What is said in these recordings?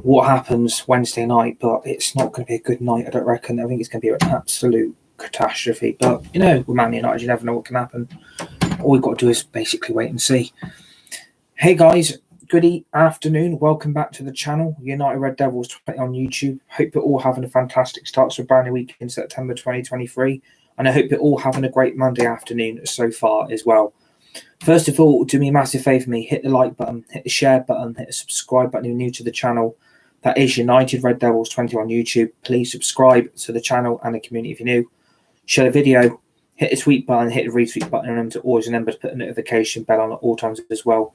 what happens Wednesday night, but it's not going to be a good night, I don't reckon. I think it's going to be an absolute catastrophe. But, with Man United, you never know what can happen. All we've got to do is basically wait and see. Hey guys, good afternoon. Welcome back to the channel, United Red Devils 20 on YouTube. Hope you're all having a fantastic start to a brand new week in September 2023. And I hope you're all having a great Monday afternoon so far as well. First of all, do me a massive favour for me. Hit the like button, hit the share button, hit the subscribe button if you're new to the channel. That is United Red Devils 20 on YouTube. Please subscribe to the channel and the community if you're new. Share the video, hit the tweet button, hit the retweet button, and to always remember to put a notification bell on at all times as well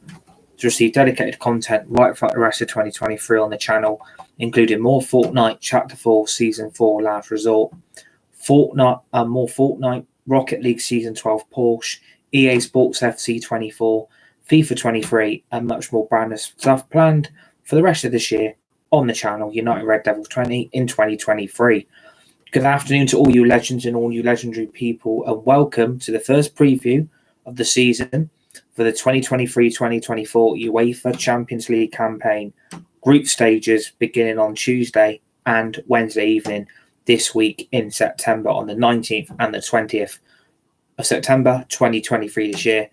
to receive dedicated content right throughout the rest of 2023 on the channel, including more Fortnite, Chapter 4, Season 4, Last Resort, more Fortnite, Rocket League Season 12 Porsche, EA Sports FC 24, FIFA 23, and much more brand new stuff planned for the rest of this year on the channel, United Red Devils 20 in 2023. Good afternoon to all you legends and all you legendary people, and welcome to the first preview of the season for the 2023-2024 UEFA Champions League campaign group stages beginning on Tuesday and Wednesday evening this week in September on the 19th and the 20th of September 2023 this year.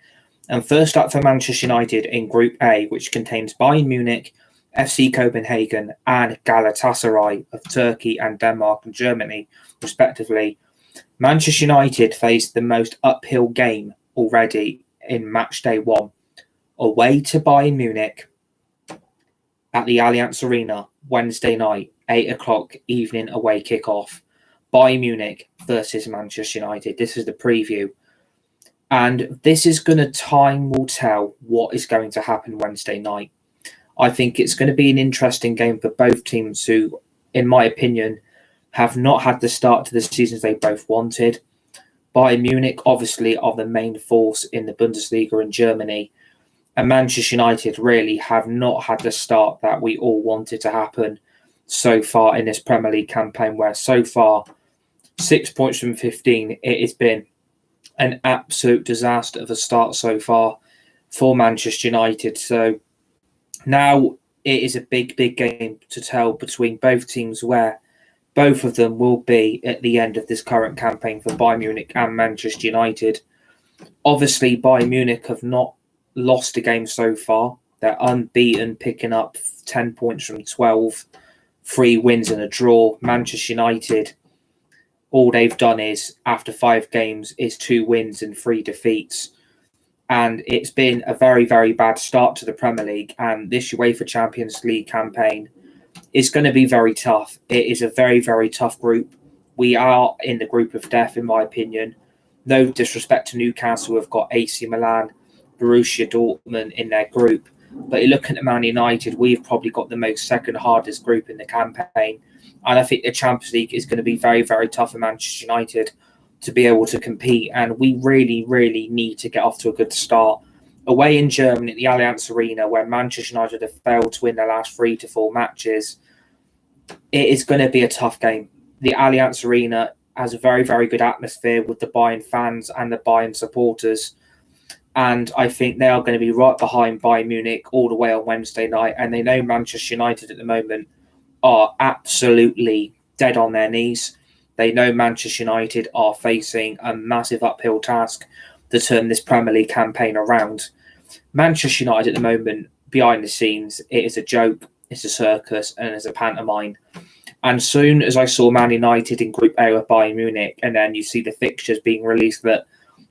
And first up for Manchester United in Group A, which contains Bayern Munich, FC Copenhagen and Galatasaray of Turkey and Denmark and Germany, respectively. Manchester United faced the most uphill game already in match day 1, away to Bayern Munich at the Allianz Arena Wednesday night, 8 o'clock evening away kickoff. Bayern Munich versus Manchester United. This is the preview. And this is going to, time will tell what is going to happen Wednesday night. I think it's going to be an interesting game for both teams who, in my opinion, have not had the start to the seasons they both wanted. Bayern Munich, obviously, are the main force in the Bundesliga in Germany. And Manchester United really have not had the start that we all wanted to happen so far in this Premier League campaign, where so far, 6 points from 15, it has been an absolute disaster of a start so far for Manchester United. So now it is a big game to tell between both teams, where both of them will be at the end of this current campaign for Bayern Munich and Manchester United. Obviously, Bayern Munich have not lost a game so far. They're unbeaten, picking up 10 points from 12, 3 wins and a draw. Manchester United, all they've done is, after 5 games, is 2 wins and 3 defeats. And it's been a very bad start to the Premier League. And this UEFA Champions League campaign is going to be very tough. It is a very tough group. We are in the group of death, in my opinion. No disrespect to Newcastle, who have got AC Milan, Borussia Dortmund in their group. But you're looking at Man United, we've probably got the most second hardest group in the campaign. And I think the Champions League is going to be very tough for Manchester United to be able to compete. And we really need to get off to a good start. Away in Germany at the Allianz Arena, where Manchester United have failed to win their last 3 to 4 matches, it is going to be a tough game. The Allianz Arena has a very good atmosphere with the Bayern fans and the Bayern supporters. And I think they are going to be right behind Bayern Munich all the way on Wednesday night. And they know Manchester United at the moment are absolutely dead on their knees. They know Manchester United are facing a massive uphill task to turn this Premier League campaign around. Manchester United at the moment, behind the scenes, it is a joke, it's a circus, and it's a pantomime. And soon as I saw Man United in Group A with Bayern Munich, and then you see the fixtures being released that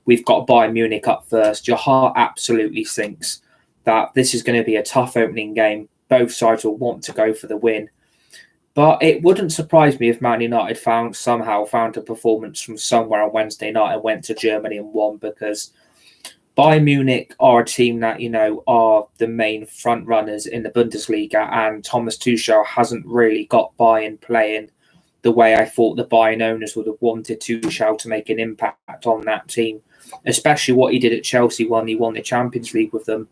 we've got Bayern Munich up first, your heart absolutely sinks that this is going to be a tough opening game. Both sides will want to go for the win. But it wouldn't surprise me if Man United somehow found a performance from somewhere on Wednesday night and went to Germany and won, because Bayern Munich are a team that, are the main front runners in the Bundesliga, and Thomas Tuchel hasn't really got Bayern playing the way I thought the Bayern owners would have wanted Tuchel to make an impact on that team, especially what he did at Chelsea when he won the Champions League with them.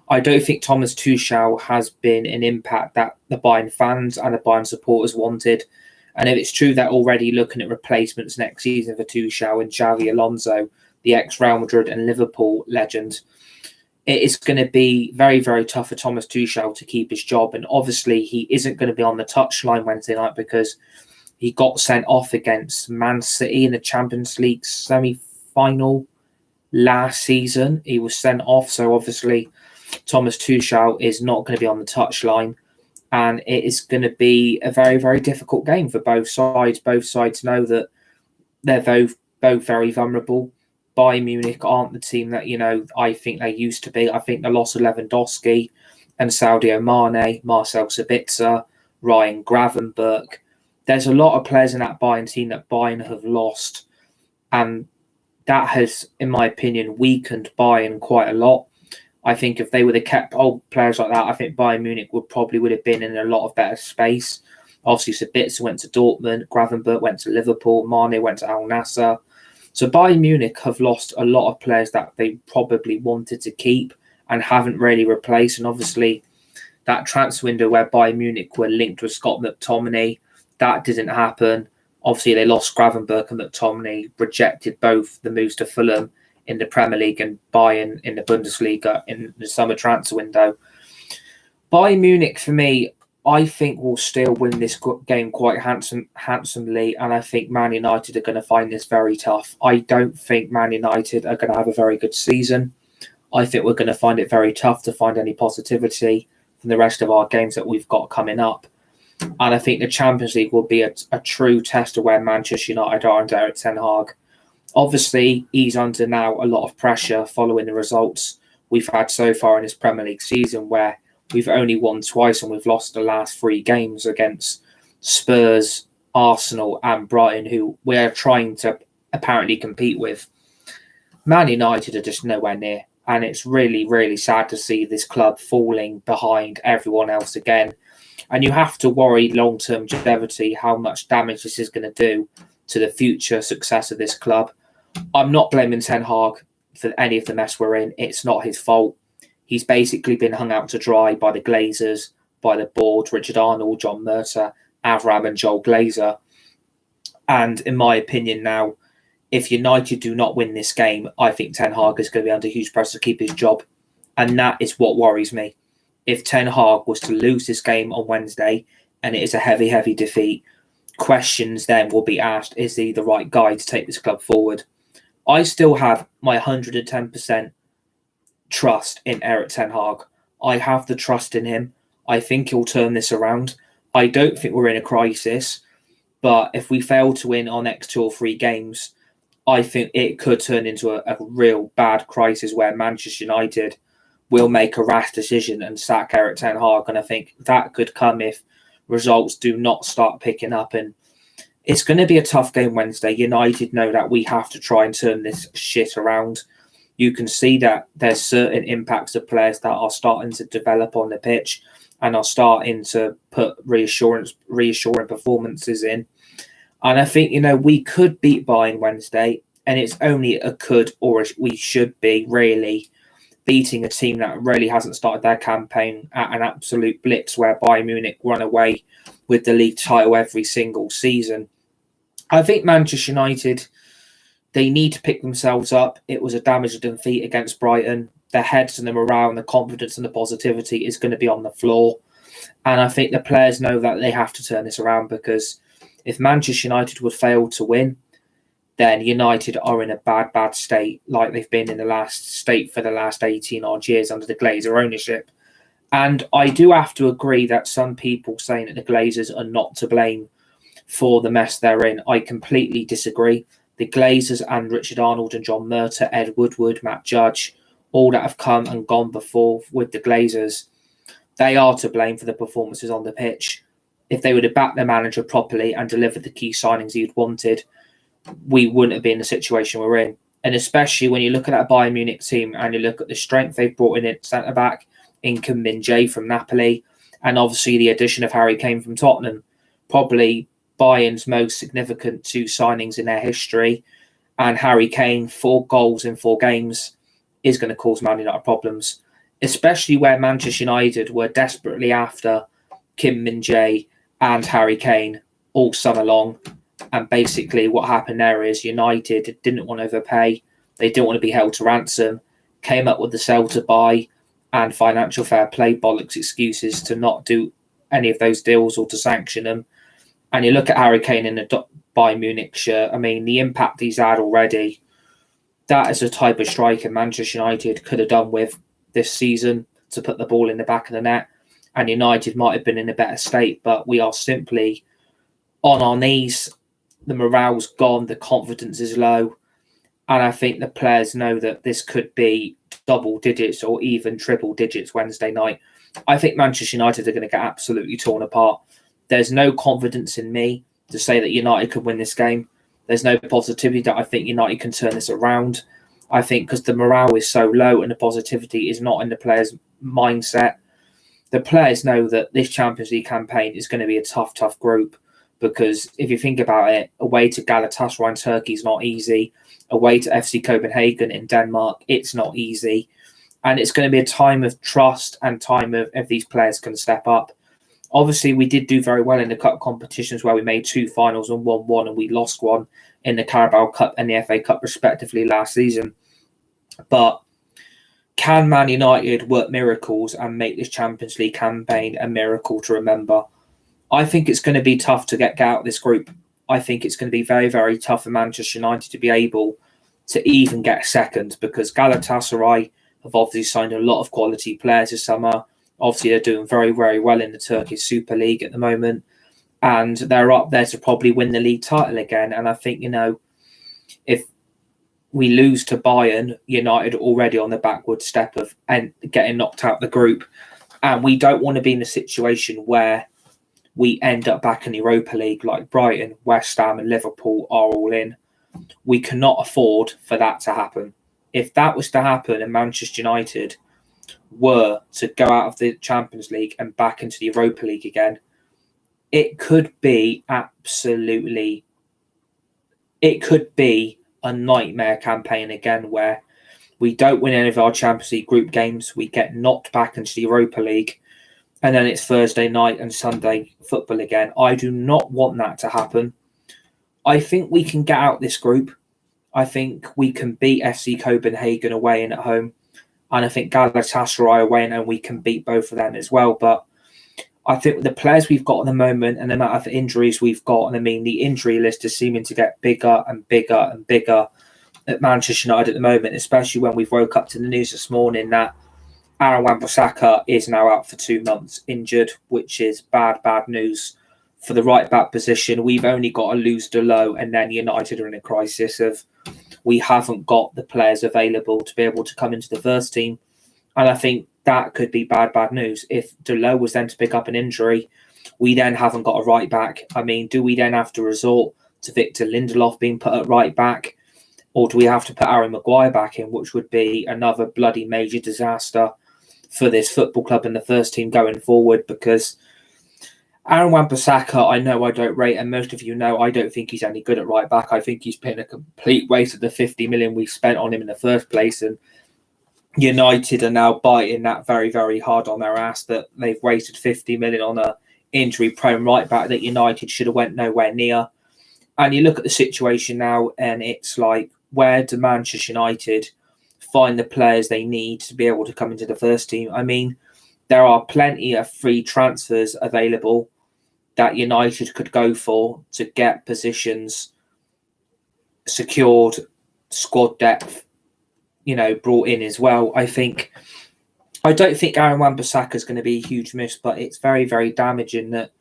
I don't think Thomas Tuchel has been an impact that the Bayern fans and the Bayern supporters wanted. And if it's true that already looking at replacements next season for Tuchel and Xavi Alonso, the ex-Real Madrid and Liverpool legend, it is going to be very, very tough for Thomas Tuchel to keep his job. And obviously, he isn't going to be on the touchline Wednesday night because he got sent off against Man City in the Champions League semi-final last season. He was sent off. So obviously, Thomas Tuchel is not going to be on the touchline. And it is going to be a very, very difficult game for both sides. Both sides know that they're both very vulnerable. Bayern Munich aren't the team that, I think they used to be. I think the loss of Lewandowski and Sadio Mane, Marcel Sabitzer, Ryan Gravenberch. There's a lot of players in that Bayern team that Bayern have lost. And that has, in my opinion, weakened Bayern quite a lot. I think if they would have kept old players like that, I think Bayern Munich would have been in a lot of better space. Obviously, Sabitzer went to Dortmund, Gravenberch went to Liverpool, Mane went to Al Nassr. So Bayern Munich have lost a lot of players that they probably wanted to keep and haven't really replaced. And obviously, that transfer window where Bayern Munich were linked with Scott McTominay, that didn't happen. Obviously, they lost Gravenberch and McTominay, rejected both the moves to Fulham in the Premier League and Bayern in the Bundesliga in the summer transfer window. Bayern Munich, for me, I think will still win this game quite handsomely, and I think Man United are going to find this very tough. I don't think Man United are going to have a very good season. I think we're going to find it very tough to find any positivity from the rest of our games that we've got coming up. And I think the Champions League will be a true test of where Manchester United are under Erik ten Hag. Obviously, he's under now a lot of pressure following the results we've had so far in this Premier League season, where we've only won twice and we've lost the last 3 games against Spurs, Arsenal and Brighton, who we're trying to apparently compete with. Man United are just nowhere near. And it's really, really sad to see this club falling behind everyone else again. And you have to worry long-term longevity, how much damage this is going to do to the future success of this club. I'm not blaming Ten Hag for any of the mess we're in. It's not his fault. He's basically been hung out to dry by the Glazers, by the board, Richard Arnold, John Murtagh, Avram and Joel Glazer. And in my opinion now, if United do not win this game, I think Ten Hag is going to be under huge pressure to keep his job. And that is what worries me. If Ten Hag was to lose this game on Wednesday and it is a heavy, heavy defeat, questions then will be asked, is he the right guy to take this club forward? I still have my 110% trust in Erik ten Hag. I have the trust in him. I think he'll turn this around. I don't think we're in a crisis, but if we fail to win our next 2 or 3 games, I think it could turn into a real bad crisis where Manchester United will make a rash decision and sack Erik ten Hag. And I think that could come if results do not start picking up. And it's going to be a tough game Wednesday. United know that we have to try and turn this shit around. You can see that there's certain impacts of players that are starting to develop on the pitch and are starting to put reassuring performances in. And I think, we could beat Bayern Wednesday, and it's only a could, or we should be really beating a team that really hasn't started their campaign at an absolute blitz where Bayern Munich run away with the league title every single season. I think Manchester United, they need to pick themselves up. It was a damaging defeat against Brighton. Their heads and the morale and the confidence and the positivity is going to be on the floor. And I think the players know that they have to turn this around, because if Manchester United would fail to win, then United are in a bad, bad state, like they've been in the last state for the last 18 odd years under the Glazer ownership. And I do have to agree that some people saying that the Glazers are not to blame for the mess they're in, I completely disagree. The Glazers and Richard Arnold and John Murtagh, Ed Woodward, Matt Judge, all that have come and gone before with the Glazers, they are to blame for the performances on the pitch. If they would have backed their manager properly and delivered the key signings he'd wanted, we wouldn't have been in the situation we're in. And especially when you look at that Bayern Munich team and you look at the strength they've brought in at centre-back, in Kim Min-jae from Napoli, and obviously the addition of Harry Kane from Tottenham, probably Bayern's most significant 2 signings in their history. And Harry Kane, 4 goals in 4 games, is going to cause Man United problems, especially where Manchester United were desperately after Kim Min-jae and Harry Kane all summer long. And basically what happened there is United didn't want to overpay. They didn't want to be held to ransom. came up with the sell to buy and financial fair play bollocks excuses to not do any of those deals or to sanction them. And you look at Harry Kane in the Bayern Munich shirt. I mean, the impact he's had already, that is a type of striker Manchester United could have done with this season to put the ball in the back of the net. And United might have been in a better state, but we are simply on our knees. The morale's gone, the confidence is low. And I think the players know that this could be double digits or even triple digits Wednesday night. I think Manchester United are going to get absolutely torn apart. There's no confidence in me to say that United could win this game. There's no positivity that I think United can turn this around. I think because the morale is so low and the positivity is not in the players' mindset. The players know that this Champions League campaign is going to be a tough, tough group, because if you think about it, away to Galatasaray in Turkey is not easy. Away to FC Copenhagen in Denmark, it's not easy. And it's going to be a time of trust and time of if these players can step up. Obviously, we did do very well in the cup competitions where we made 2 finals and won 1, and we lost 1 in the Carabao Cup and the FA Cup respectively last season. But can Man United work miracles and make this Champions League campaign a miracle to remember? I think it's going to be tough to get out of this group. I think it's going to be very, very tough for Manchester United to be able to even get second, because Galatasaray have obviously signed a lot of quality players this summer. Obviously, they're doing very, very well in the Turkish Super League at the moment, and they're up there to probably win the league title again. And I think, if we lose to Bayern, United already on the backward step of and getting knocked out the group, and we don't want to be in a situation where we end up back in the Europa League like Brighton, West Ham and Liverpool are all in. We cannot afford for that to happen. If that was to happen and Manchester United were to go out of the Champions League and back into the Europa League again, it could be a nightmare campaign again, where we don't win any of our Champions League group games, we get knocked back into the Europa League, and then it's Thursday night and Sunday football again. I do not want that to happen. I think we can get out this group. I think we can beat FC Copenhagen away and at home. And I think Galatasaray away and we can beat both of them as well. But I think with the players we've got at the moment and the amount of injuries we've got, and I mean, the injury list is seeming to get bigger and bigger and bigger at Manchester United at the moment, especially when we've woke up to the news this morning that Aaron Wan-Bissaka is now out for 2 months injured, which is bad news for the right-back position. We've only got to lose Delo, and then United are in a crisis of we haven't got the players available to be able to come into the first team. And I think that could be bad news. If Delo was then to pick up an injury, we then haven't got a right-back. I mean, do we then have to resort to Victor Lindelof being put at right-back? Or do we have to put Aaron Maguire back in, which would be another bloody major disaster for this football club and the first team going forward? Because Aaron Wan-Bissaka, I know I don't rate, and most of you know I don't think he's any good at right back. I think he's been a complete waste of the 50 million we spent on him in the first place, and United are now biting that very, very hard on their ass that they've wasted 50 million on a injury-prone right back that United should have went nowhere near. And you look at the situation now, and it's like, where do Manchester United find the players they need to be able to come into the first team? I mean, there are plenty of free transfers available that United could go for to get positions secured, squad depth, brought in as well. I don't think Aaron Wan-Bissaka is going to be a huge miss, but it's very, very damaging that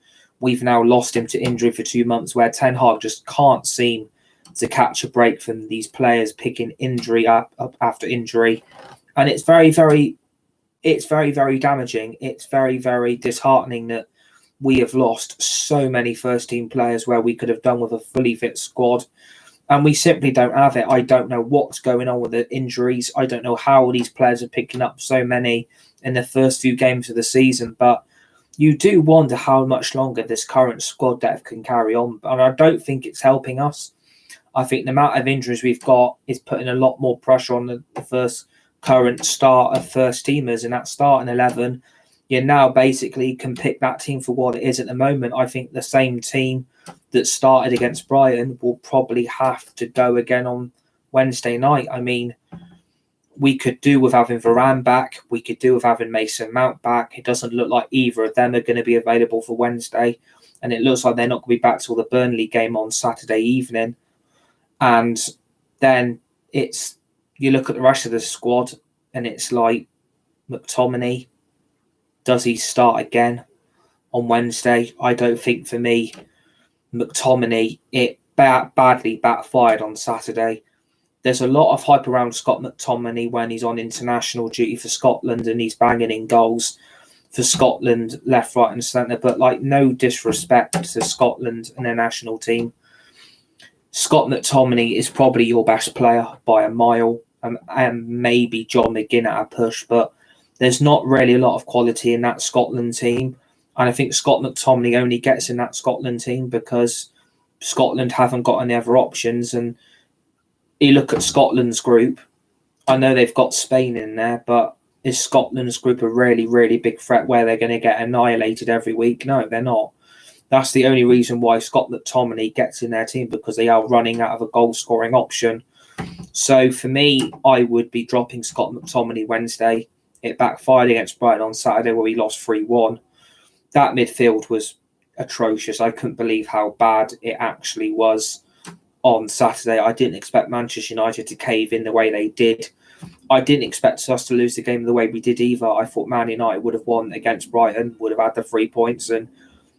we've now lost him to injury for 2 months, where Ten Hag just can't seem to catch a break from these players picking injury up after injury. And it's very, very damaging. It's very, very disheartening that we have lost so many first-team players where we could have done with a fully fit squad. And we simply don't have it. I don't know what's going on with the injuries. I don't know how these players are picking up so many in the first few games of the season. But you do wonder how much longer this current squad depth can carry on. And I don't think it's helping us. I think the amount of injuries we've got is putting a lot more pressure on the first current start of first teamers, and that starting 11, you now basically can pick that team for what it is at the moment. I think the same team that started against Brighton will probably have to go again on Wednesday night. I mean, we could do with having Varane back. We could do with having Mason Mount back. It doesn't look like either of them are going to be available for Wednesday. And it looks like they're not going to be back till the Burnley game on Saturday evening. And then you look at the rest of the squad and it's like McTominay, does he start again on Wednesday? I don't think for me, McTominay, it badly backfired on Saturday. There's a lot of hype around Scott McTominay when he's on international duty for Scotland and he's banging in goals for Scotland, left, right and centre. But like, no disrespect to Scotland and their national team. Scott McTominay is probably your best player by a mile, and maybe John McGinn at a push. But there's not really a lot of quality in that Scotland team. And I think Scott McTominay only gets in that Scotland team because Scotland haven't got any other options. And you look at Scotland's group, I know they've got Spain in there, but is Scotland's group a really, really big threat where they're going to get annihilated every week? No, they're not. That's the only reason why Scott McTominay gets in their team, because they are running out of a goal-scoring option. So for me, I would be dropping Scott McTominay Wednesday. It backfired against Brighton on Saturday where we lost 3-1. That midfield was atrocious. I couldn't believe how bad it actually was on Saturday. I didn't expect Manchester United to cave in the way they did. I didn't expect us to lose the game the way we did either. I thought Man United would have won against Brighton, would have had the 3 points, and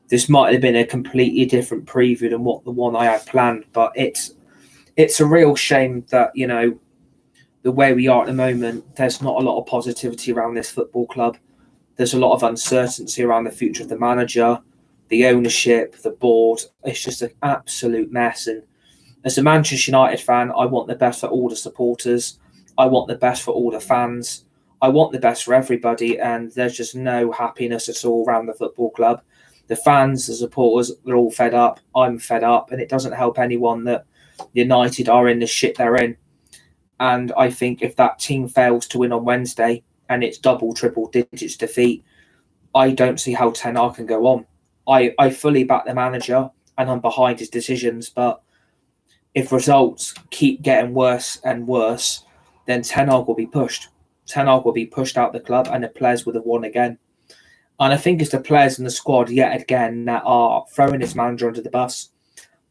this might have been a completely different preview than what the one I had planned. But it's a real shame that, you know, the way we are at the moment, there's not a lot of positivity around this football club. There's a lot of uncertainty around the future of the manager, the ownership, the board. It's just an absolute mess. And as a Manchester United fan, I want the best for all the supporters. I want the best for all the fans. I want the best for everybody. And there's just no happiness at all around the football club. The fans, the supporters, they're all fed up. I'm fed up. And it doesn't help anyone that United are in the shit they're in. And I think if that team fails to win on Wednesday and it's double, triple digits defeat, I don't see how Ten Hag can go on. I fully back the manager and I'm behind his decisions. But if results keep getting worse and worse, then Ten Hag will be pushed. Ten Hag will be pushed out the club and the players would have won again. And I think it's the players in the squad yet again that are throwing this manager under the bus.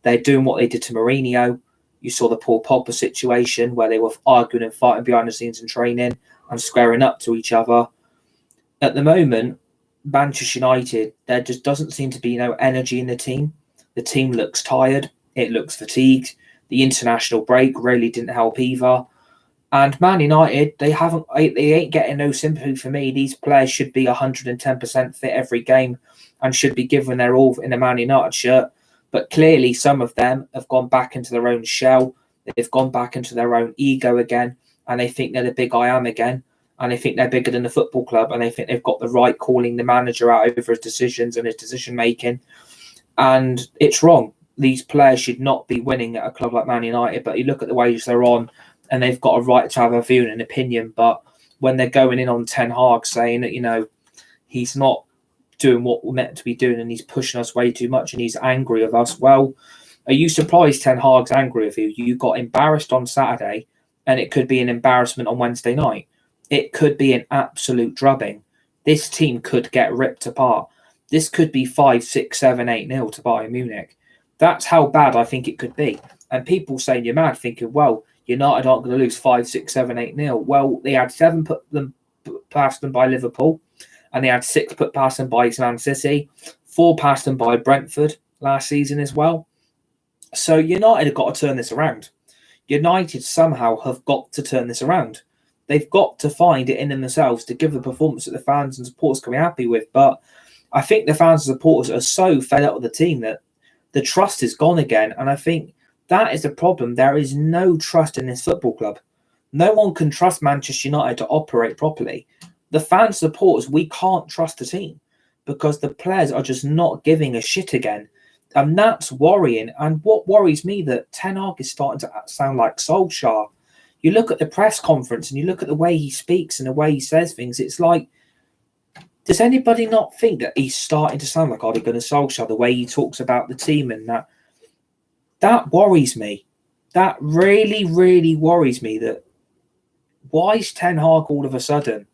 They're doing what they did to Mourinho. You saw the Paul Pogba situation where they were arguing and fighting behind the scenes in training and squaring up to each other. At the moment, Manchester United, there just doesn't seem to be no energy in the team. The team looks tired. It looks fatigued. The international break really didn't help either. And Man United, they ain't getting no sympathy for me. These players should be 110% fit every game and should be given their all in a Man United shirt. But clearly some of them have gone back into their own shell. They've gone back into their own ego again. And they think they're the big I am again. And they think they're bigger than the football club. And they think they've got the right calling the manager out over his decisions and his decision making. And it's wrong. These players should not be winning at a club like Man United. But you look at the wages they're on and they've got a right to have a view and an opinion. But when they're going in on Ten Hag saying that, you know, he's not doing what we're meant to be doing and he's pushing us way too much and he's angry with us. Well, are you surprised Ten Hag's angry with you? You got embarrassed on Saturday and it could be an embarrassment on Wednesday night. It could be an absolute drubbing. This team could get ripped apart. This could be 5, 6, 7, 8-0 to Bayern Munich. That's how bad I think it could be. And people saying you're mad, thinking, well, United aren't going to lose 5, 6, 7, 8-0. Well, they had 7 put past them by Liverpool. And they had 6 put past them by Man City, 4 past them by Brentford last season as well. So United have got to turn this around. United somehow have got to turn this around. They've got to find it in themselves to give the performance that the fans and supporters can be happy with. But I think the fans and supporters are so fed up with the team that the trust is gone again. And I think that is the problem. There is no trust in this football club. No one can trust Manchester United to operate properly. The fan supporters, we can't trust the team because the players are just not giving a shit again. And that's worrying. And what worries me that Ten Hag is starting to sound like Solskjaer. You look at the press conference and you look at the way he speaks and the way he says things. It's like, does anybody not think that he's starting to sound like Ole Gunnar Solskjaer, the way he talks about the team and that? That worries me. That really, really worries me that Why is Ten Hag all of a sudden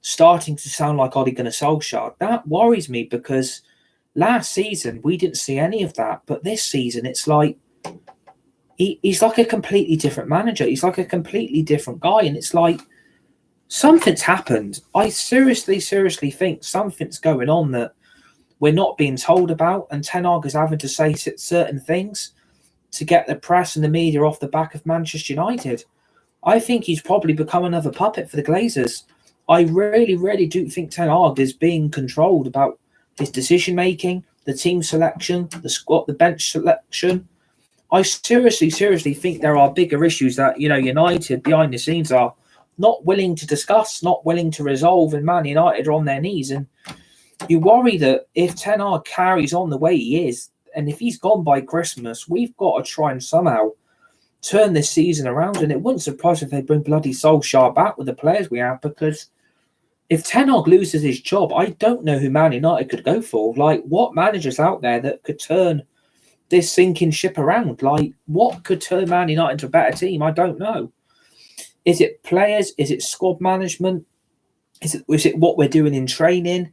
starting to sound like Ole Gunnar Solskjaer? That worries me because last season we didn't see any of that, but this season it's like he's like a completely different manager. He's like a completely different guy, and it's like something's happened. I seriously think something's going on that we're not being told about, and Ten Hag is having to say certain things to get the press and the media off the back of Manchester United. I think he's probably become another puppet for the Glazers. I really do think Ten Hag is being controlled about his decision making, the team selection, the squad, the bench selection. I seriously think there are bigger issues that, United behind the scenes are not willing to discuss, not willing to resolve, and Man United are on their knees. And you worry that if Ten Hag carries on the way he is, and if he's gone by Christmas, we've got to try and somehow turn this season around. And it wouldn't surprise if they bring bloody Solskjaer back with the players we have, because if Ten Hag loses his job, I don't know who Man United could go for. Like, what managers out there that could turn this sinking ship around? Like, what could turn Man United into a better team? I don't know. Is it players? Is it squad management? Is it what we're doing in training?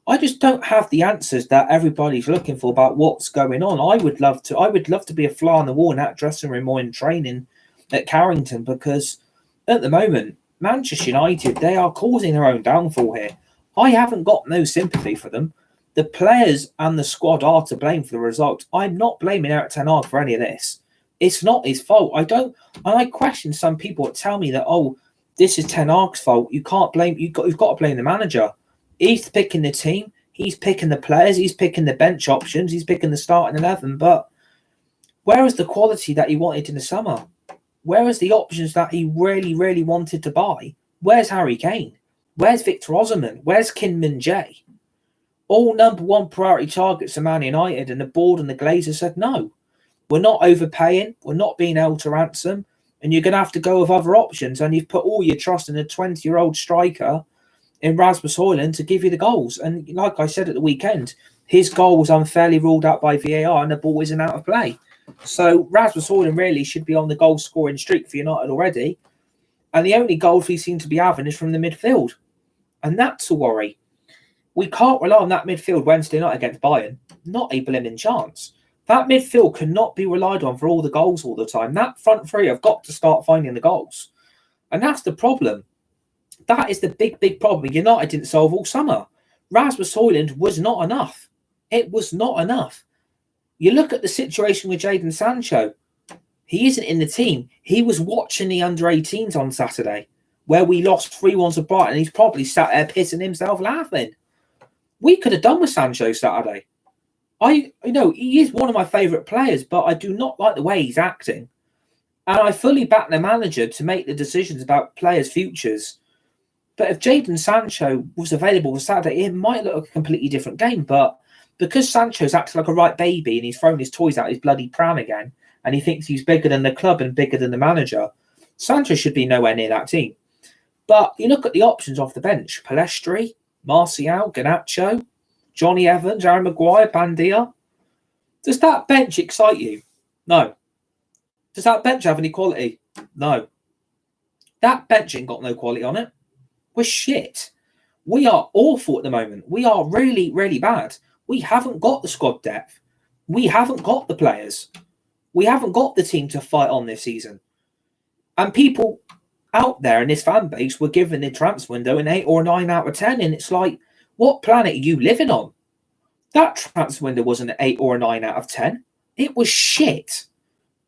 I just don't have the answers that everybody's looking for about what's going on. I would love to be a fly on the wall in that dressing room or in training at Carrington, because at the moment, Manchester United, they are causing their own downfall here. I haven't got no sympathy for them. The players and the squad are to blame for the result. I'm not blaming Erik Ten Hag for any of this. It's not his fault. I question some people that tell me that, this is Ten Hag's fault. You can't blame. You've got to blame the manager. He's picking the team. He's picking the players. He's picking the bench options. He's picking the starting 11. But where is the quality that he wanted in the summer? Where is the options that he really wanted to buy? Where's Harry Kane? Where's Victor Osimhen? Where's Kim Min-jae? All number one priority targets of Man United, and the board and the Glazers said no. We're not overpaying. We're not being able to ransom. And you're going to have to go with other options. And you've put all your trust in a 20-year-old striker in Rasmus Højlund to give you the goals. And like I said at the weekend, his goal was unfairly ruled out by VAR and the ball isn't out of play. So Rasmus Højlund really should be on the goal scoring streak for United already. And the only goals we seem to be having is from the midfield. And that's a worry. We can't rely on that midfield Wednesday night against Bayern. Not a blimmin' chance. That midfield cannot be relied on for all the goals all the time. That front three have got to start finding the goals. And that's the problem. That is the big problem United didn't solve all summer. Rasmus Højlund was not enough. It was not enough. You look at the situation with Jadon Sancho. He isn't in the team. He was watching the under-18s on Saturday, where we lost 3-1 to Brighton, and he's probably sat there pissing himself laughing. We could have done with Sancho Saturday. He is one of my favourite players, but I do not like the way he's acting. And I fully back the manager to make the decisions about players' futures. But if Jadon Sancho was available for Saturday, it might look like a completely different game. But because Sancho's acting like a right baby and he's thrown his toys out his bloody pram again, and he thinks he's bigger than the club and bigger than the manager, Sancho should be nowhere near that team. But you look at the options off the bench: Pellistri, Martial, Garnacho, Johnny Evans, Aaron Maguire, Bandia. Does that bench excite you? No. Does that bench have any quality? No. That bench ain't got no quality on it. We're shit. We are awful at the moment. We are really bad. We haven't got the squad depth. We haven't got the players. We haven't got the team to fight on this season. And people out there in this fan base were given the transfer window an 8 or a 9 out of 10. And it's like, what planet are you living on? That transfer window wasn't an 8 or a 9 out of 10. It was shit.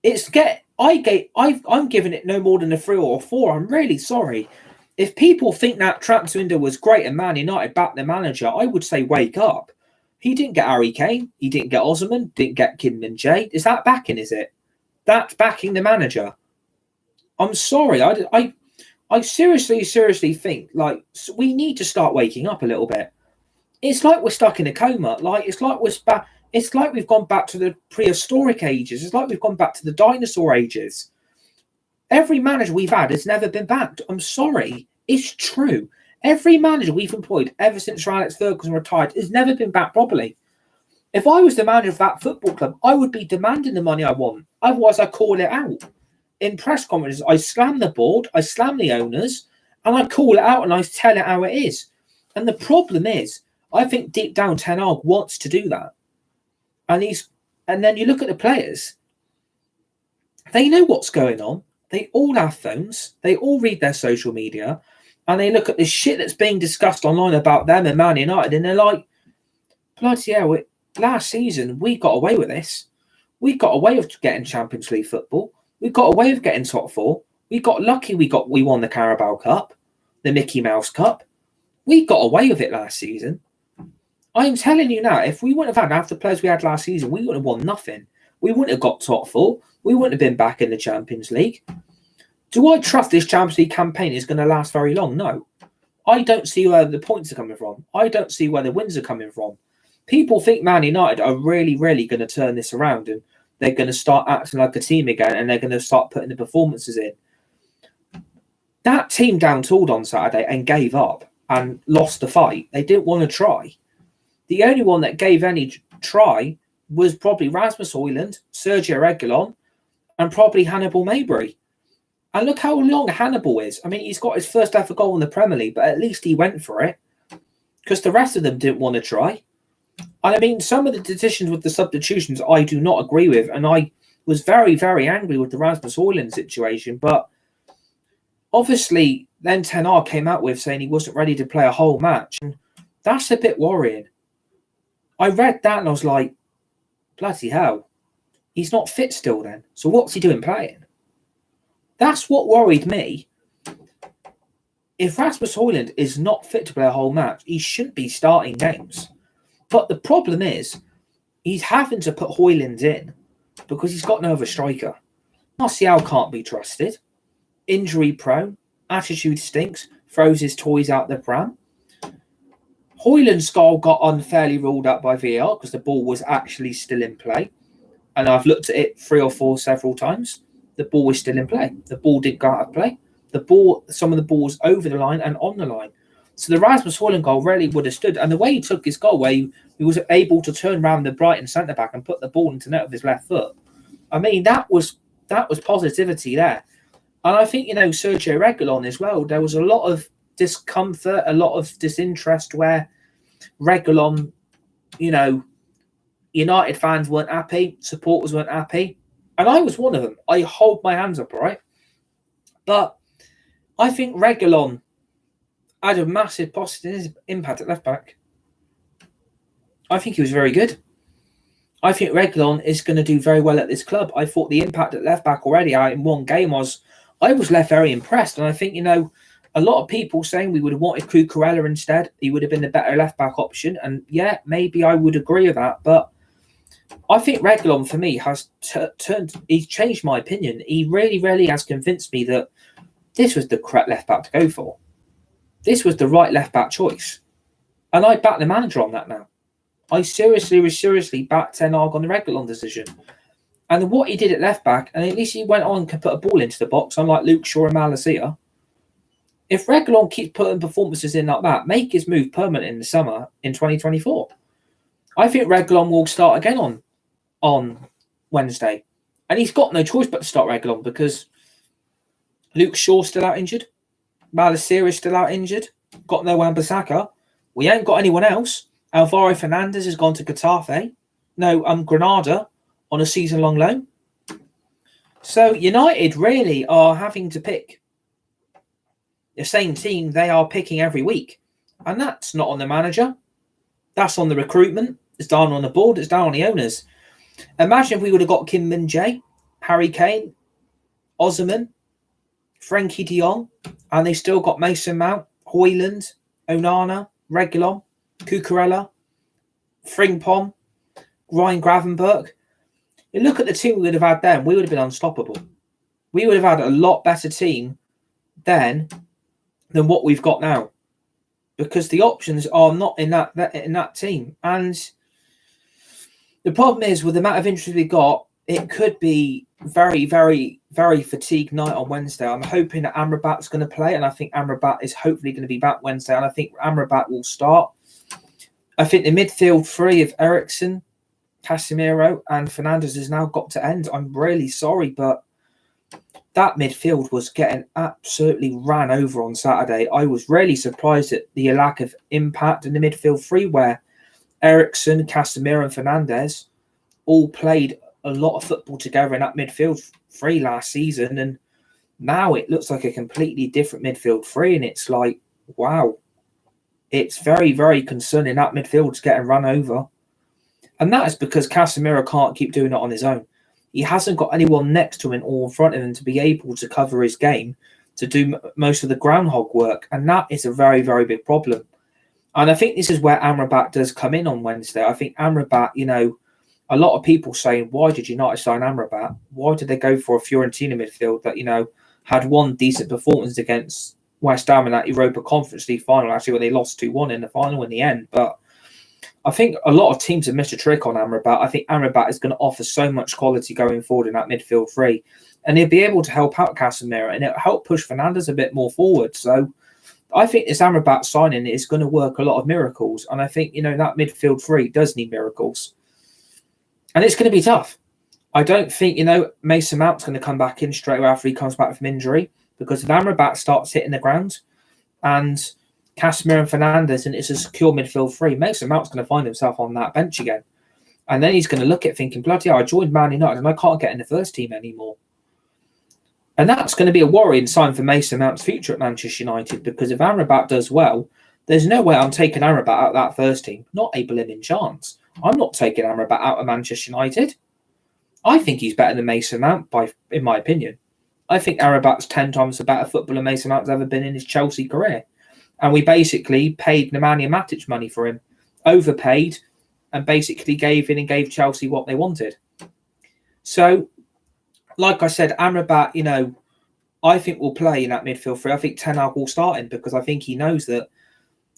I'm giving it no more than a 3 or a 4. I'm really sorry. If people think that transfer window was great and Man United backed the manager, I would say wake up. He didn't get Harry Kane. He didn't get Osimhen. Didn't get Kim Min-jae. Is that backing, is it? That's backing the manager. I'm sorry. I seriously think we need to start waking up a little bit. It's like we're stuck in a coma. It's like we've gone back to the prehistoric ages. It's like we've gone back to the dinosaur ages. Every manager we've had has never been backed. I'm sorry. It's true. Every manager we've employed ever since Sir Alex Ferguson retired has never been backed properly. If I was the manager of that football club, I would be demanding the money I want. Otherwise, I call it out. in press conferences, I slam the board, I slam the owners, and I call it out and I tell it how it is. And the problem is, I think deep down Ten Hag wants to do that. And then you look at the players, they know what's going on. They all have phones, they all read their social media, and they look at the shit that's being discussed online about them and Man United, and they're like, bloody hell, last season we got away with this. We got away with getting Champions League football. We got away with getting top four. We got lucky we won the Carabao Cup, the Mickey Mouse Cup. We got away with it last season. I'm telling you now, if we wouldn't have had half the players we had last season, we wouldn't have won nothing. We wouldn't have got top four. We wouldn't have been back in the Champions League. Do I trust this Champions League campaign is going to last very long? No. I don't see where the points are coming from. I don't see where the wins are coming from. People think Man United are really, really going to turn this around and they're going to start acting like a team again and they're going to start putting the performances in. That team down-tooled on Saturday and gave up and lost the fight. They didn't want to try. The only one that gave any try was probably Rasmus Højlund, Sergio Reguilon, and probably Hannibal Mabry. And look how long Hannibal is. I mean, he's got his first ever goal in the Premier League, but at least he went for it because the rest of them didn't want to try. And I mean, some of the decisions with the substitutions I do not agree with, and I was very, very angry with the Rasmus Højlund situation. But obviously, then Ten Hag came out with saying he wasn't ready to play a whole match. And that's a bit worrying. I read that and I was like, bloody hell, he's not fit still then. So what's he doing playing? That's what worried me. If Rasmus Højlund is not fit to play a whole match, he shouldn't be starting games. But the problem is, he's having to put Højlund in because he's got no other striker. Martial can't be trusted. Injury prone. Attitude stinks. Throws his toys out the pram. Højlund's goal got unfairly ruled out by VAR because the ball was actually still in play. And I've looked at it several times. The ball was still in play. The ball didn't go out of play. Some of the ball was over the line and on the line. So the Rasmus Højlund goal really would have stood. And the way he took his goal, where he was able to turn around the Brighton centre-back and put the ball into net with his left foot. I mean, that was positivity there. And I think, Sergio Reguilon as well, there was a lot of discomfort, a lot of disinterest where Reguilon, United fans weren't happy, supporters weren't happy. And I was one of them. I hold my hands up, all right? But I think Reguilon had a massive positive impact at left-back. I think he was very good. I think Reguilon is going to do very well at this club. I thought the impact at left-back already out in one game I was left very impressed. And I think, a lot of people saying we would have wanted Cucurella instead. He would have been the better left-back option. And yeah, maybe I would agree with that. But I think Reguilon, for me, has he's changed my opinion. He really, really has convinced me that this was the correct left-back to go for. This was the right left-back choice. And I back the manager on that now. I seriously backed Ten Hag on the Reguilon decision. And what he did at left-back, and at least he went on and could put a ball into the box, unlike Luke Shaw and Malacia. If Reguilon keeps putting performances in like that, make his move permanent in the summer in 2024. I think Reguilon will start again on Wednesday. And he's got no choice but to start Reguilon because Luke Shaw's still out injured. Malacia is still out injured. Got no Wan-Bissaka. We ain't got anyone else. Alvaro Fernandez has gone to Granada on a season-long loan. So United really are having to pick the same team they are picking every week. And that's not on the manager. That's on the recruitment. It's down on the board. It's down on the owners. Imagine if we would have got Kim Min-jae, Harry Kane, Osimhen, Frankie de Jong, and they still got Mason Mount, Højlund, Onana, Reguilon, Cucurella, Frimpong, Ryan Gravenberch. You look at the team we would have had then, we would have been unstoppable. We would have had a lot better team then than what we've got now. Because the options are not in that team. And the problem is, with the amount of interest we got, it could be very, very, very fatigued night on Wednesday. I'm hoping that Amrabat's going to play, and I think Amrabat is hopefully going to be back Wednesday, and I think Amrabat will start. I think the midfield three of Eriksen, Casemiro, and Fernandes has now got to end. I'm really sorry, but that midfield was getting absolutely ran over on Saturday. I was really surprised at the lack of impact in the midfield three, where Ericsson, Casemiro, and Fernandes all played a lot of football together in that midfield three last season, and now it looks like a completely different midfield three, and it's like, wow, it's very, very concerning that midfield's getting run over. And that is because Casemiro can't keep doing it on his own. He hasn't got anyone next to him or in front of him to be able to cover his game, to do most of the groundhog work. And that is a very, very big problem. And I think this is where Amrabat does come in on Wednesday. I think Amrabat, a lot of people saying, why did United sign Amrabat? Why did they go for a Fiorentina midfield that, had one decent performance against West Ham in that Europa Conference League final, actually, where they lost 2-1 in the final in the end. But I think a lot of teams have missed a trick on Amrabat. I think Amrabat is going to offer so much quality going forward in that midfield three. And he'll be able to help out Casemiro, and it'll help push Fernandes a bit more forward. So I think this Amrabat signing is going to work a lot of miracles. And I think, that midfield three does need miracles. And it's going to be tough. I don't think, Mason Mount's going to come back in straight away after he comes back from injury, because if Amrabat starts hitting the ground and Casemiro and Fernandes, and it's a secure midfield three, Mason Mount's going to find himself on that bench again. And then he's going to look at thinking, bloody hell, I joined Man United and I can't get in the first team anymore. And that's going to be a worrying sign for Mason Mount's future at Manchester United, because if Amrabat does well, there's no way I'm taking Amrabat out of that first team. Not a blimmin' chance. I'm not taking Amrabat out of Manchester United. I think he's better than Mason Mount, in my opinion. I think Amrabat's 10 times a better footballer Mason Mount's ever been in his Chelsea career. And we basically paid Nemanja Matic money for him, overpaid, and basically gave Chelsea what they wanted. So, like I said, Amrabat, I think will play in that midfield three. I think Ten Hag will start him, because I think he knows that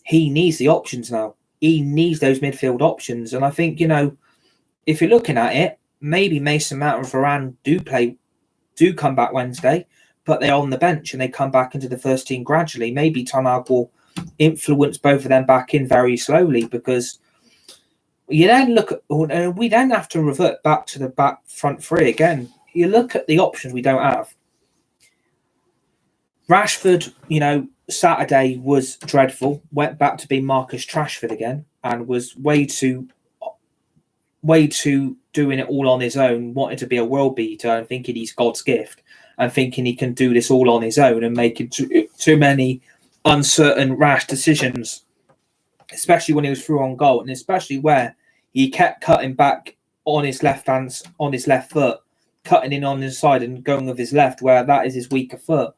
he needs the options now. He needs those midfield options. And I think, if you're looking at it, maybe Mason Mount and Varane do come back Wednesday, but they're on the bench and they come back into the first team gradually. Maybe Ten Hag will influence both of them back in very slowly, because we then have to revert back to the back front three again. You look at the options we don't have. Rashford, Saturday was dreadful. Went back to being Marcus Trashford again, and was way too doing it all on his own, wanting to be a world beater and thinking he's God's gift, and thinking he can do this all on his own, and making too many uncertain, rash decisions, especially when he was through on goal, and especially where he kept cutting back on his left foot, cutting in on his side and going with his left, where that is his weaker foot.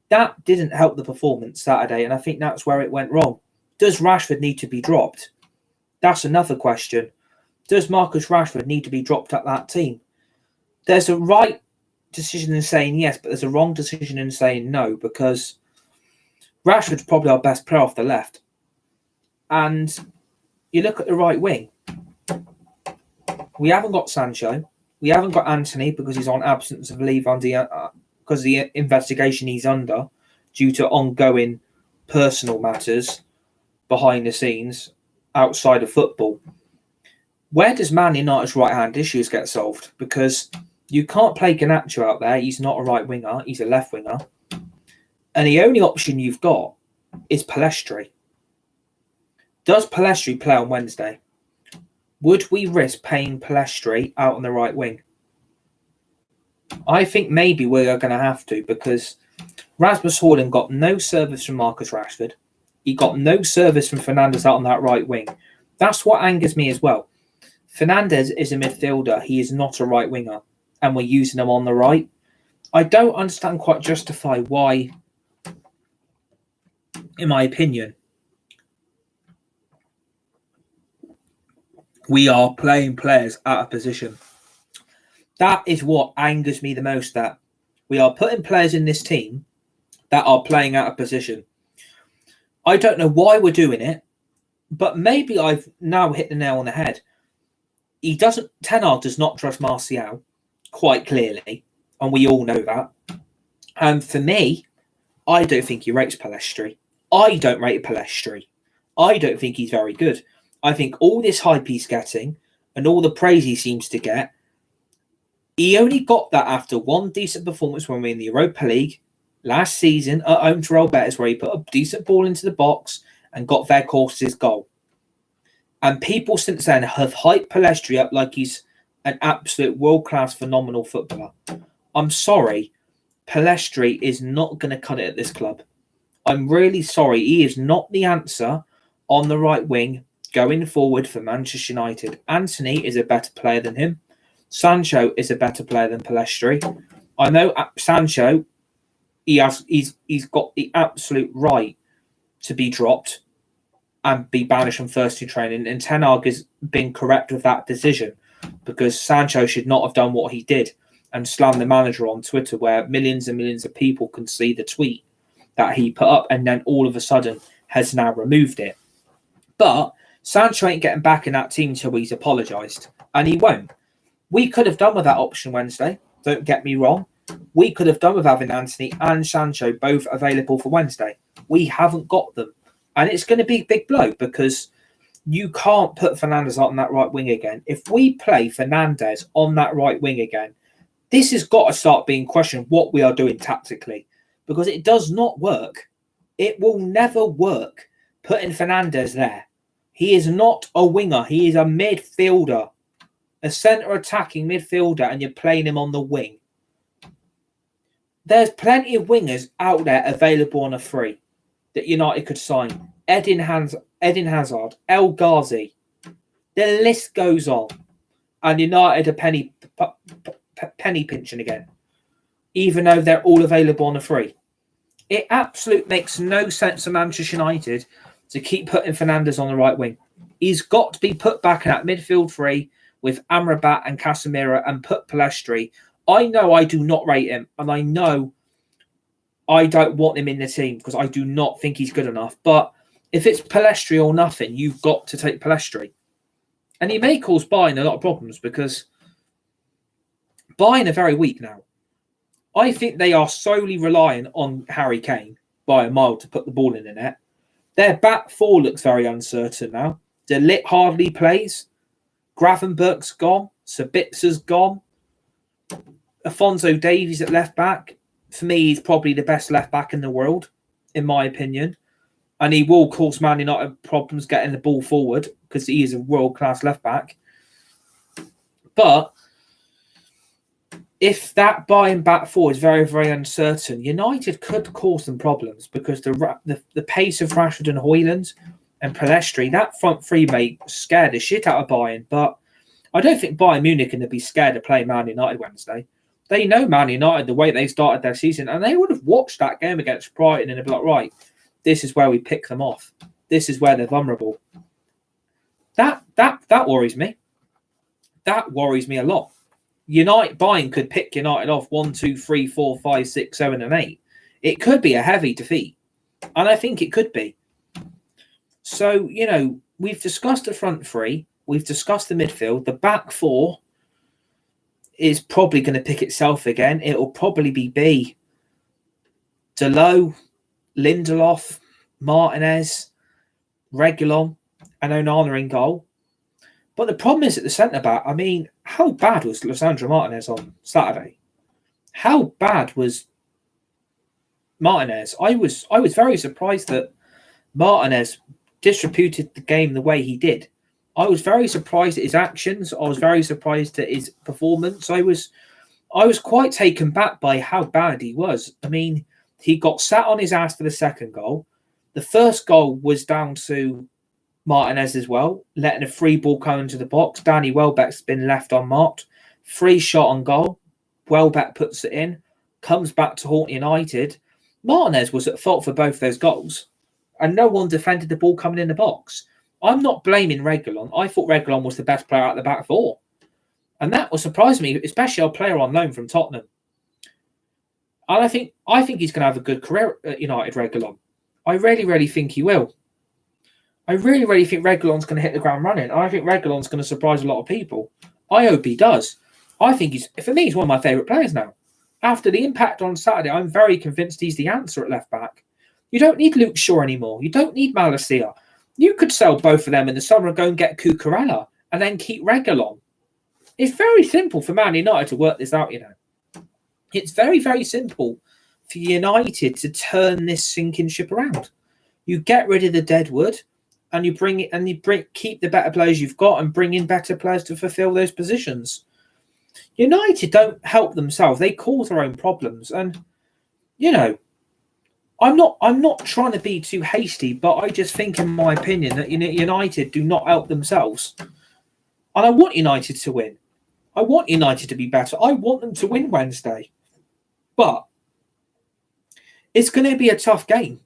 That didn't help the performance Saturday, and I think that's where it went wrong. Does Rashford need to be dropped? That's another question. Does Marcus Rashford need to be dropped at that team? There's a right decision in saying yes, but there's a wrong decision in saying no, because Rashford's probably our best player off the left. And you look at the right wing. We haven't got Sancho. We haven't got Anthony, because he's on absence of leave because of the investigation he's under due to ongoing personal matters behind the scenes outside of football. Where does Man United's right-hand issues get solved? Because you can't play Garnacho out there. He's not a right winger. He's a left winger. And the only option you've got is Pellistri. Does Pellistri play on Wednesday? Would we risk paying Pellistri out on the right wing? I think maybe we're going to have to, because Rasmus Højlund got no service from Marcus Rashford. He got no service from Fernandes out on that right wing. That's what angers me as well. Fernandes is a midfielder. He is not a right winger, and we're using him on the right. I don't understand quite justify why, in my opinion, we are playing players out of position. That is what angers me the most, that we are putting players in this team that are playing out of position. I don't know why we're doing it, but maybe I've now hit the nail on the head. Ten Hag does not trust Martial, quite clearly, and we all know that. And for me, I don't think he rates Pellistri. I don't rate Pellistri. I don't think he's very good. I think all this hype he's getting and all the praise he seems to get He only got that after one decent performance when we were in the Europa League last season at home to Real Betis, where he put a decent ball into the box and got Weghorst's goal. And people since then have hyped Pellistri up like he's an absolute world-class, phenomenal footballer. I'm sorry, Pellistri is not going to cut it at this club. I'm really sorry. He is not the answer on the right wing going forward for Manchester United. Antony is a better player than him. Sancho is a better player than Pellistri. I know Sancho, he's got the absolute right to be dropped and be banished from first team training. And Ten Hag has been correct with that decision, because Sancho should not have done what he did and slam the manager on Twitter, where millions and millions of people can see the tweet that he put up, and then all of a sudden has now removed it. But Sancho ain't getting back in that team until he's apologised, and he won't. We could have done with that option Wednesday, don't get me wrong. We could have done with having Antony and Sancho both available for Wednesday. We haven't got them. And it's going to be a big blow, because you can't put Fernandes on that right wing again. If we play Fernandes on that right wing again, this has got to start being questioned what we are doing tactically, because it does not work. It will never work putting Fernandes there. He is not a winger. He is a midfielder, a centre attacking midfielder, and you're playing him on the wing. There's plenty of wingers out there available on a free that United could sign. Eden Hazard, El Ghazi. The list goes on. And United are penny pinching again, even though they're all available on a free. It absolutely makes no sense for Manchester United to keep putting Fernandes on the right wing. He's got to be put back in that midfield free with Amrabat and Casemiro, and put Pellistri. I know I do not rate him, and I know I don't want him in the team because I do not think he's good enough. But if it's Pellistri or nothing, you've got to take Pellistri. And he may cause Bayern a lot of problems, because Bayern are very weak now. I think they are solely relying on Harry Kane by a mile to put the ball in the net. Their back four looks very uncertain now. De Ligt hardly plays. Gravenberch's gone. Sabitza's gone. Alphonso Davies at left back. For me, he's probably the best left back in the world, in my opinion. And he will cause Man United problems getting the ball forward, because he is a world-class left back. But if that Bayern back four is very, very uncertain, United could cause them problems, because the pace of Rashford and Højlund and Pellistri, that front three may scare the shit out of Bayern. But I don't think Bayern Munich are going to be scared of playing Man United Wednesday. They know Man United, the way they started their season, and they would have watched that game against Brighton and they'd be like, right, this is where we pick them off. This is where they're vulnerable. That worries me. That worries me a lot. Bayern could pick United off 1, 2, 3, 4, 5, 6, 7, and 8. It could be a heavy defeat. And I think it could be. So, we've discussed the front three. We've discussed the midfield. The back four is probably going to pick itself again. It'll probably be Dalot, Lindelof, Martinez, Reguilon, and Onana in goal. But the problem is at the centre-back, how bad was Lisandro Martinez on Saturday? How bad was Martinez? I was very surprised that Martinez disreputed the game the way he did. I was very surprised at his actions. I was very surprised at his performance. I was quite taken back by how bad he was. He got sat on his ass for the second goal. The first goal was down to Martinez as well, letting a free ball come into the box. Danny Welbeck's been left unmarked. Free shot on goal. Welbeck puts it in. Comes back to haunt United. Martinez was at fault for both those goals. And no one defended the ball coming in the box. I'm not blaming Reguilon. I thought Reguilon was the best player out the back four. And that was surprising me, especially a player on loan from Tottenham. And I think he's going to have a good career at United, Reguilon. I really, really think he will. I really, really think Reguilon's going to hit the ground running. I think Reguilon's going to surprise a lot of people. I hope he does. I think he's one of my favourite players now. After the impact on Saturday, I'm very convinced he's the answer at left back. You don't need Luke Shaw anymore. You don't need Malacia. You could sell both of them in the summer and go and get Cucurella and then keep Reguilon. It's very simple for Man United to work this out, It's very, very simple for United to turn this sinking ship around. You get rid of the dead wood and you keep the better players you've got and bring in better players to fulfill those positions. United don't help themselves. They cause their own problems. And, I'm not trying to be too hasty, but I just think, in my opinion, that United do not help themselves. And I want United to win. I want United to be better. I want them to win Wednesday. But it's going to be a tough game.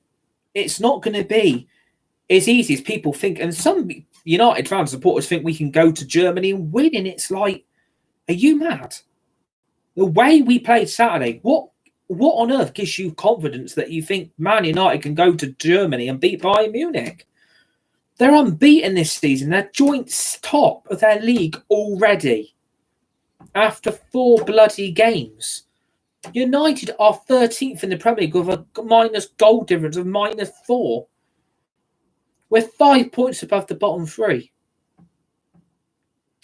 It's not going to be as easy as people think. And some United fans, supporters think we can go to Germany and win. And it's like, are you mad? The way we played Saturday, what on earth gives you confidence that you think Man United can go to Germany and beat Bayern Munich? They're unbeaten this season. They're joint top of their league already after 4 bloody games. United are 13th in the Premier League with a minus goal difference of -4. We're 5 points above the bottom 3.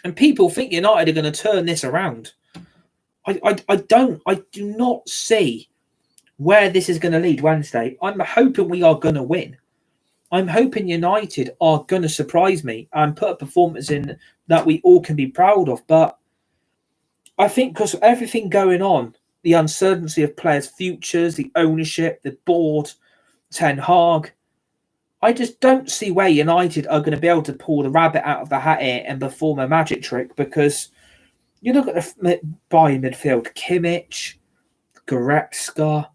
And people think United are going to turn this around. I do not see where this is going to lead Wednesday. I'm hoping we are going to win. I'm hoping United are going to surprise me and put a performance in that we all can be proud of. But I think because of everything going on, the uncertainty of players' futures, the ownership, the board, Ten Hag, I just don't see where United are going to be able to pull the rabbit out of the hat here and perform a magic trick, because you look at the Bayern midfield, Kimmich, Goretzka.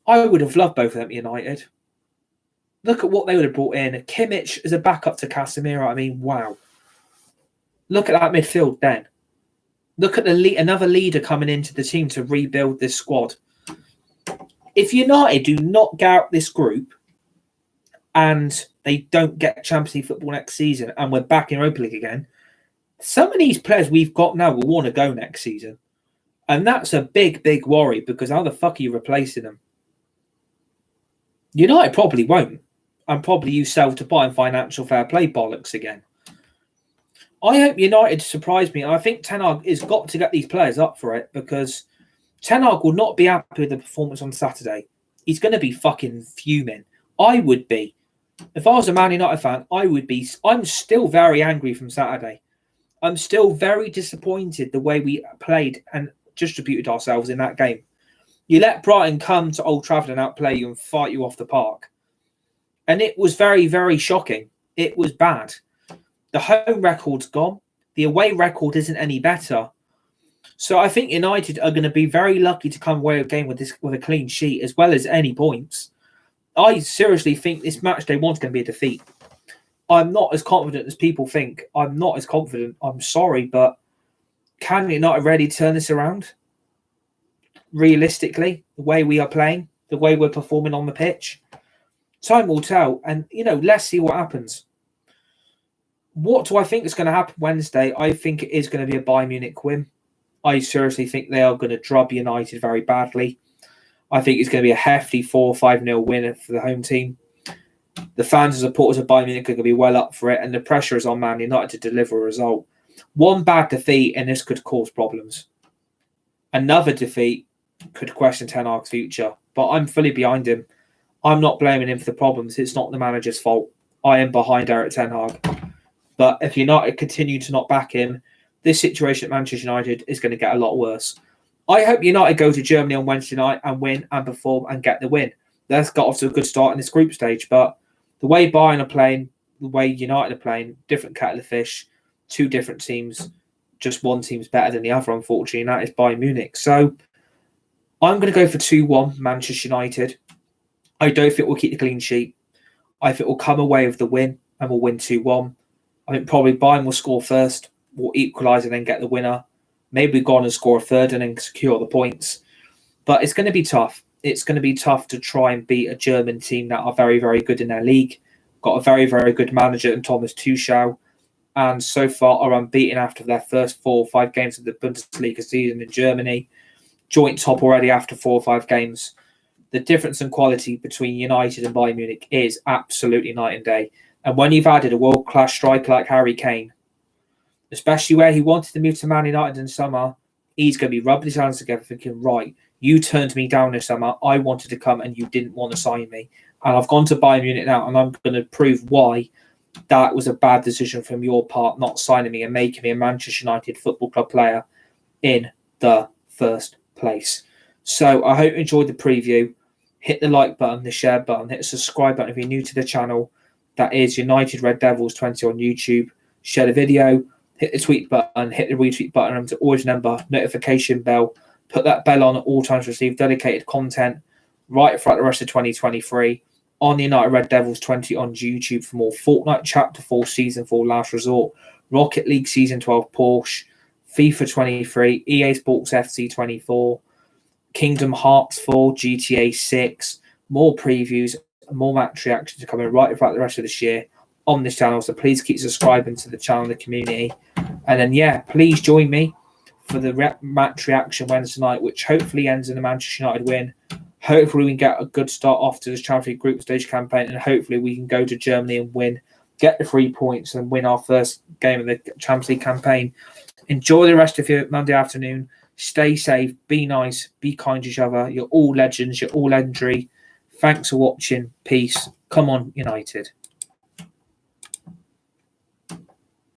I would have loved both of them at United. Look at what they would have brought in. Kimmich as a backup to Casemiro. I mean, wow. Look at that midfield then. Look at another leader coming into the team to rebuild this squad. If United do not get out this group and they don't get Champions League football next season and we're back in Europa League again, some of these players we've got now will want to go next season. And that's a big, big worry, because how the fuck are you replacing them? United probably won't. And probably use sell to buy and financial fair play bollocks again. I hope United surprise me. And I think Ten Hag has got to get these players up for it, because Ten Hag will not be happy with the performance on Saturday. He's going to be fucking fuming. I would be. If I was a Man United fan, I would be. I'm still very angry from Saturday. I'm still very disappointed the way we played and distributed ourselves in that game. You let Brighton come to Old Trafford and outplay you and fight you off the park. And it was very, very shocking. It was bad. The home record's gone. The away record isn't any better. So I think United are going to be very lucky to come away with a game with a clean sheet as well as any points. I seriously think this match day one's going to be a defeat. I'm not as confident as people think. I'm not as confident. I'm sorry, but can United really turn this around? Realistically, the way we are playing, the way we're performing on the pitch, time will tell. And, let's see what happens. What do I think is going to happen Wednesday? I think it is going to be a Bayern Munich win. I seriously think they are going to drub United very badly. I think it's going to be a hefty 4-5-0 win for the home team. The fans and supporters of Bayern Munich are going to be well up for it, and the pressure is on Man United to deliver a result. One bad defeat, and this could cause problems. Another defeat could question Ten Hag's future, but I'm fully behind him. I'm not blaming him for the problems. It's not the manager's fault. I am behind Eric Ten Hag. But if United continue to not back him, this situation at Manchester United is going to get a lot worse. I hope United go to Germany on Wednesday night and win and perform and get the win. That's got off to a good start in this group stage, but the way Bayern are playing, the way United are playing, different kettle of fish, 2 different teams. Just one team's better than the other, unfortunately, and that is Bayern Munich. So I'm going to go for 2-1 Manchester United. I don't think we'll keep the clean sheet. I think we'll come away with the win and we'll win 2-1. I think probably Bayern will score first, we'll equalise and then get the winner. Maybe go on and score a third and then secure the points. But it's going to be tough. It's going to be tough to try and beat a German team that are very, very good in their league. Got a very, very good manager in Thomas Tuchel. And so far are unbeaten after their first 4 or 5 games of the Bundesliga season in Germany. Joint top already after 4 or 5 games. The difference in quality between United and Bayern Munich is absolutely night and day. And when you've added a world-class striker like Harry Kane, especially where he wanted to move to Man United in summer. He's going to be rubbing his hands together thinking, right, you turned me down this summer. I wanted to come and you didn't want to sign me. And I've gone to Bayern Munich now, and I'm going to prove why that was a bad decision from your part, not signing me and making me a Manchester United Football Club player in the first place. So I hope you enjoyed the preview. Hit the like button, the share button, hit the subscribe button if you're new to the channel. That is United Red Devils 20 on YouTube. Share the video, hit the tweet button, hit the retweet button, and to always remember, notification bell. Put that bell on at all times to receive dedicated content right throughout the rest of 2023 on the United Red Devils 20 on YouTube for more Fortnite Chapter 4 Season 4 Last Resort, Rocket League Season 12 Porsche, FIFA 23, EA Sports FC 24, Kingdom Hearts 4, GTA 6, more previews, more match reactions are coming right throughout the rest of this year on this channel. So please keep subscribing to the channel and the community. And then, yeah, please join me for the match reaction Wednesday night, which hopefully ends in a Manchester United win. Hopefully we can get a good start off to this Champions League group stage campaign, and hopefully we can go to Germany and win, get the 3 points and win our first game of the Champions League campaign. Enjoy the rest of your Monday afternoon. Stay safe, be nice, be kind to each other. You're all legends, you're all legendary. Thanks for watching. Peace. Come on, United.